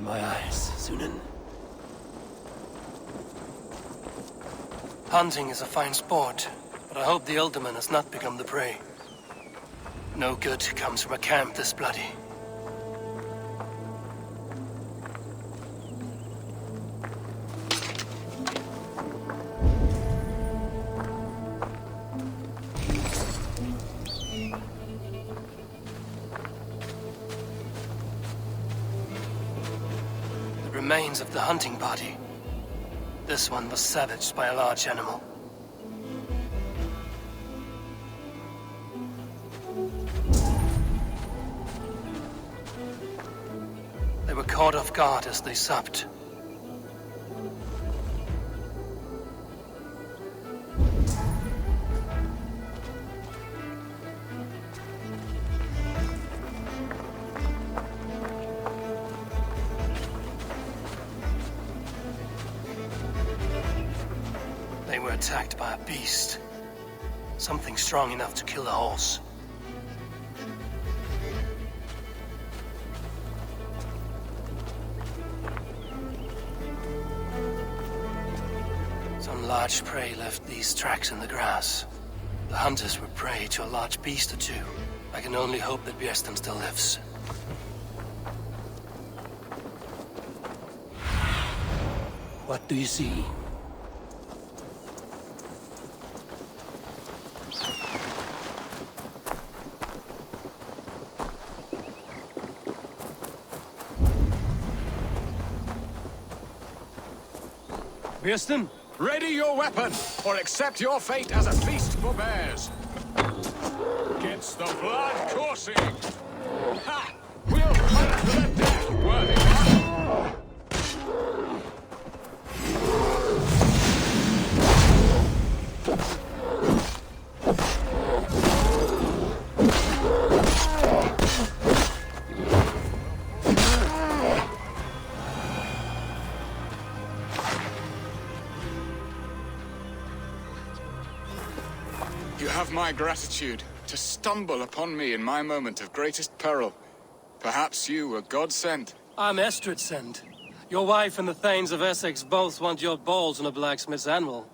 my eyes, Sunan. Hunting is a fine sport, but I hope the Alderman has not become the prey. No good comes from a camp this bloody. The remains of the hunting party. This one was savaged by a large animal. They were caught off guard as they supped. They were attacked by a beast. Something strong enough to kill a horse. Some large prey left these tracks in the grass. The hunters were prey to a large beast or two. I can only hope that Björnstam still lives. What do you see? Björnstam? Ready your weapon, or accept your fate as a feast for bears. Gets the blood coursing. Ha! We'll fight to the death, worthy one. You have my gratitude to stumble upon me in my moment of greatest peril. Perhaps you were God-sent. I'm Estrid sent. Your wife and the Thanes of Essex both want your balls on a blacksmith's anvil.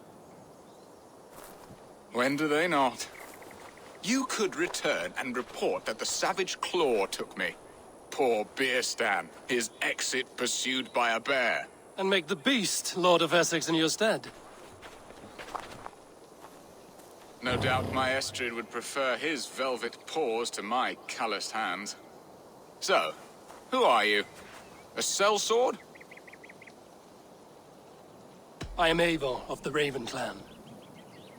When do they not? You could return and report that the savage claw took me. Poor Björnstam, his exit pursued by a bear. And make the beast Lord of Essex in your stead. No doubt my Estrid would prefer his velvet paws to my calloused hands. So, who are you? A sellsword? I am Eivor of the Raven clan.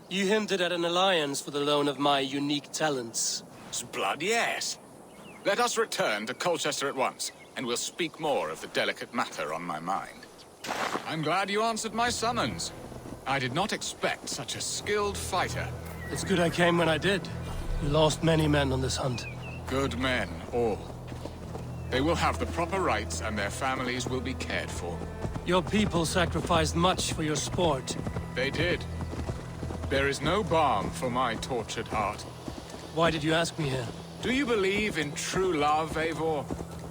You hinted at an alliance for the loan of my unique talents. Blood, yes. Let us return to Colchester at once, and we'll speak more of the delicate matter on my mind. I'm glad you answered my summons. I did not expect such a skilled fighter. It's good I came when I did. We lost many men on this hunt. Good men, all. They will have the proper rights, and their families will be cared for. Your people sacrificed much for your sport. They did. There is no balm for my tortured heart. Why did you ask me here? Do you believe in true love, Eivor?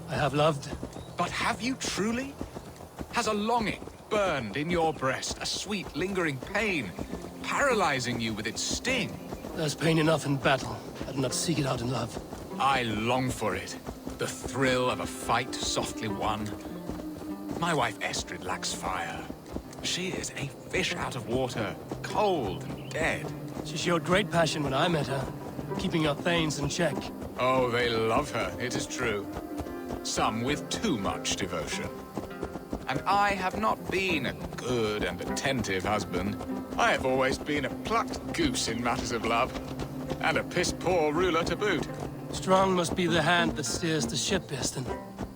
I have loved. But have you truly? Has a longing burned in your breast, a sweet, lingering pain, paralyzing you with its sting? There's pain enough in battle. I do not seek it out in love. I long for it. The thrill of a fight softly won. My wife Estrid lacks fire. She is a fish out of water, cold and dead. She showed great passion when I met her, keeping our Thanes in check. Oh, they love her, it is true. Some with too much devotion. And I have not been a good and attentive husband. I have always been a plucked goose in matters of love. And a piss-poor ruler to boot. Strong must be the hand that steers the ship, Björnstam.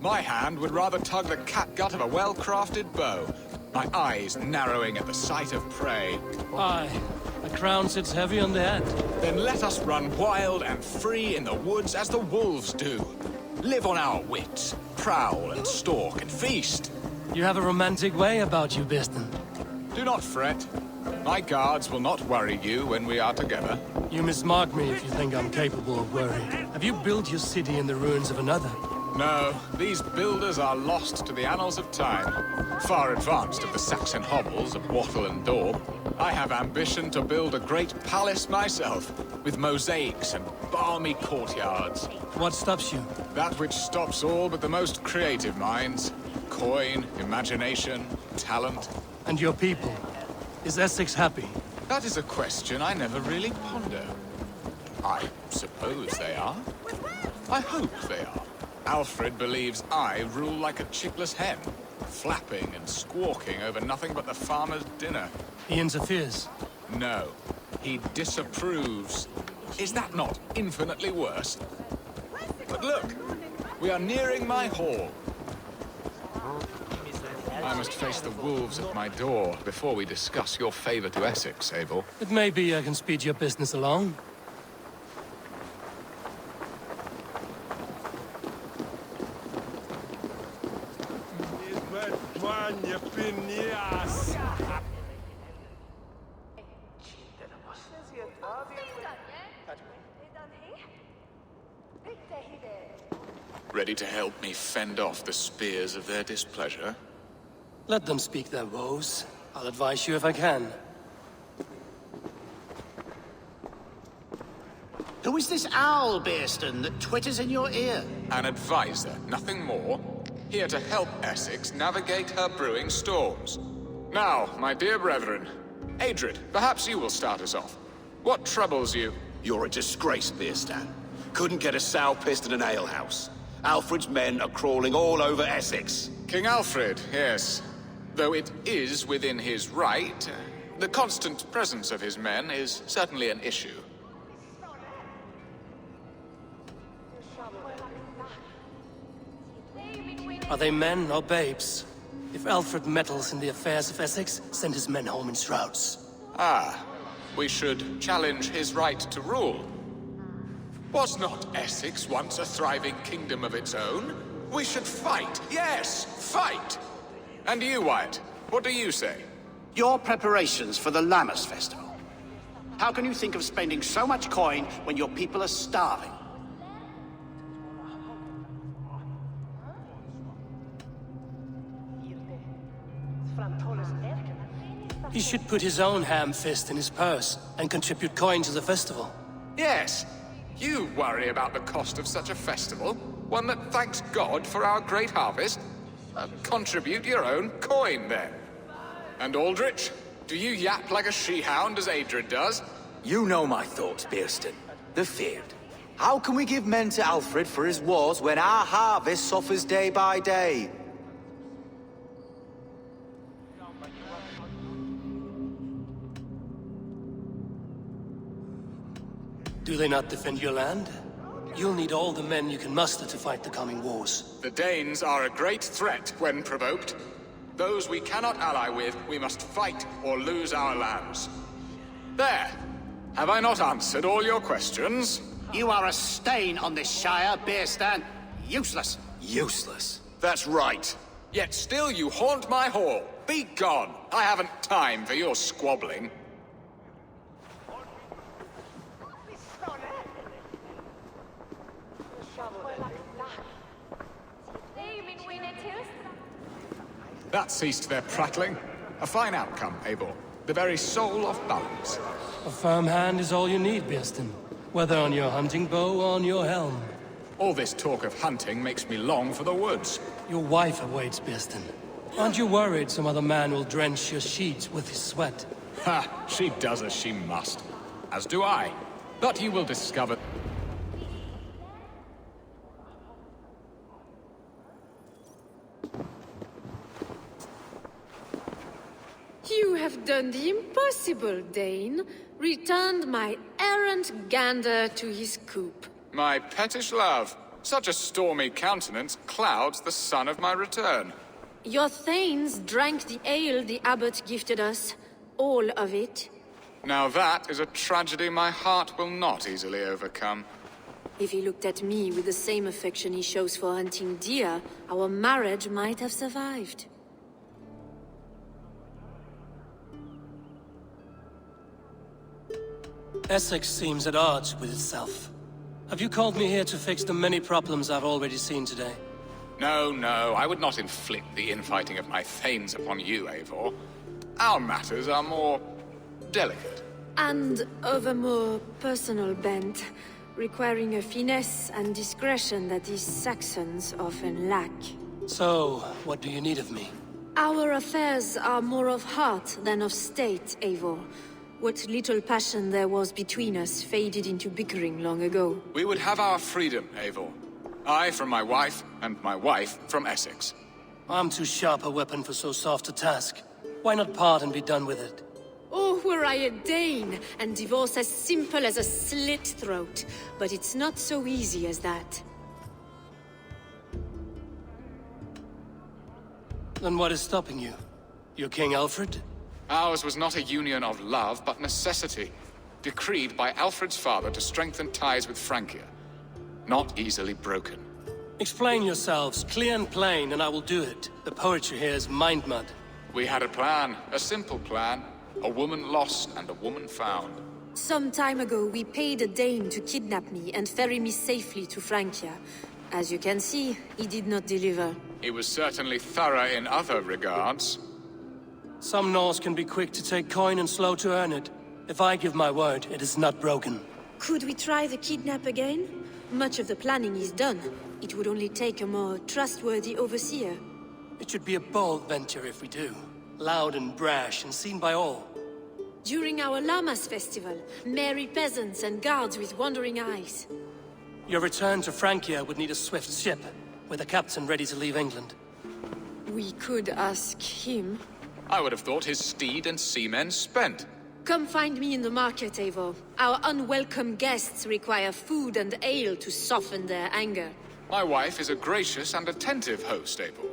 My hand would rather tug the catgut of a well-crafted bow. My eyes narrowing at the sight of prey. Aye, a crown sits heavy on the head. Then let us run wild and free in the woods as the wolves do. Live on our wits, prowl and stalk and feast. You have a romantic way about you, Björnstam. Do not fret. My guards will not worry you when we are together. You mismark me if you think I'm capable of worry. Have you built your city in the ruins of another? No, these builders are lost to the annals of time. Far advanced of the Saxon hovels of wattle and daub, I have ambition to build a great palace myself, with mosaics and balmy courtyards. What stops you? That which stops all but the most creative minds. Coin, imagination, talent. And your people? Is Essex happy? That is a question I never really ponder. I suppose they are. I hope they are. Alfred believes I rule like a chickless hen, flapping and squawking over nothing but the farmer's dinner. He interferes? No, he disapproves. Is that not infinitely worse? But look, we are nearing my hall. I must face the wolves at my door before we discuss your favor to Essex, Eivor. It may be I can speed your business along. Ready to help me fend off the spears of their displeasure? Let them speak their woes. I'll advise you if I can. Who is this owl, Bearston, that twitters in your ear? An advisor, nothing more. Here to help Essex navigate her brewing storms. Now, my dear brethren, Adrid, perhaps you will start us off. What troubles you? You're a disgrace, Bearstan. Couldn't get a sow pissed in an alehouse. Alfred's men are crawling all over Essex. King Alfred, yes. Though it is within his right, the constant presence of his men is certainly an issue. Are they men or babes? If Alfred meddles in the affairs of Essex, send his men home in shrouds. Ah, we should challenge his right to rule. Was not Essex once a thriving kingdom of its own? We should fight, yes, fight! And you, Wyatt, what do you say? Your preparations for the Lammas festival. How can you think of spending so much coin when your people are starving? He should put his own ham fist in his purse and contribute coin to the festival. Yes, you worry about the cost of such a festival, one that thanks God for our great harvest. Contribute your own coin, then. And Aldrich, do you yap like a she-hound as Adrid does? You know my thoughts, Bearston. The feared. How can we give men to Alfred for his wars when our harvest suffers day by day? Do they not defend your land? You'll need all the men you can muster to fight the coming wars. The Danes are a great threat when provoked. Those we cannot ally with, we must fight or lose our lands. There! Have I not answered all your questions? You are a stain on this shire, Bearstan. Useless. Useless. That's right. Yet still you haunt my hall. Be gone! I haven't time for your squabbling. That ceased their prattling. A fine outcome, Eivor. The very soul of balance. A firm hand is all you need, Bearston. Whether on your hunting bow or on your helm. All this talk of hunting makes me long for the woods. Your wife awaits, Bearston. Aren't you worried some other man will drench your sheets with his sweat? Ha! She does as she must. As do I. But you will discover... You have done the impossible, Dane. Returned my errant gander to his coop. My pettish love. Such a stormy countenance clouds the sun of my return. Your thanes drank the ale the abbot gifted us. All of it. Now that is a tragedy my heart will not easily overcome. If he looked at me with the same affection he shows for hunting deer, our marriage might have survived. Essex seems at odds with itself. Have you called me here to fix the many problems I've already seen today? No, no, I would not inflict the infighting of my thanes upon you, Eivor. Our matters are more delicate. And of a more personal bent, requiring a finesse and discretion that these Saxons often lack. So, what do you need of me? Our affairs are more of heart than of state, Eivor. What little passion there was between us faded into bickering long ago. We would have our freedom, Eivor. I from my wife, and my wife from Essex. I'm too sharp a weapon for so soft a task. Why not part and be done with it? Oh, were I a Dane, and divorce as simple as a slit throat. But it's not so easy as that. Then what is stopping you? Your King Alfred? Ours was not a union of love, but necessity. Decreed by Alfred's father to strengthen ties with Francia. Not easily broken. Explain yourselves, clear and plain, and I will do it. The poetry here is mind mud. We had a plan, a simple plan. A woman lost and a woman found. Some time ago, we paid a Dane to kidnap me and ferry me safely to Francia. As you can see, he did not deliver. He was certainly thorough in other regards. Some Norse can be quick to take coin and slow to earn it. If I give my word, it is not broken. Could we try the kidnap again? Much of the planning is done. It would only take a more trustworthy overseer. It should be a bold venture if we do. Loud and brash and seen by all. During our Llamas festival, merry peasants and guards with wandering eyes. Your return to Francia would need a swift ship, with a captain ready to leave England. We could ask him. I would have thought his steed and seamen spent. Come find me in the market, Eivor. Our unwelcome guests require food and ale to soften their anger. My wife is a gracious and attentive host, Eivor.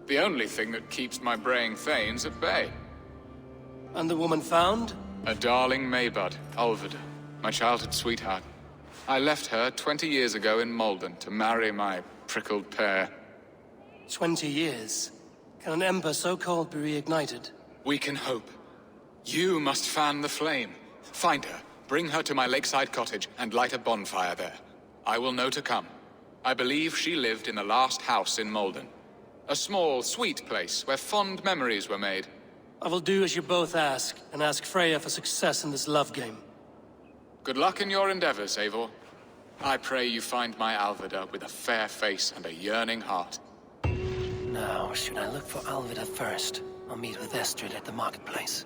The only thing that keeps my braying thanes at bay. And the woman found? A darling Maybud, Ulvida, my childhood sweetheart. I left her 20 years ago in Malden to marry my prickled pear. 20 years? Can an ember so cold be reignited? We can hope. You must fan the flame. Find her, bring her to my lakeside cottage, and light a bonfire there. I will know to come. I believe she lived in the last house in Malden. A small, sweet place where fond memories were made. I will do as you both ask, and ask Freya for success in this love game. Good luck in your endeavors, Eivor. I pray you find my Alvida with a fair face and a yearning heart. Now, should I look for Alvida first, or meet with Estrid at the marketplace?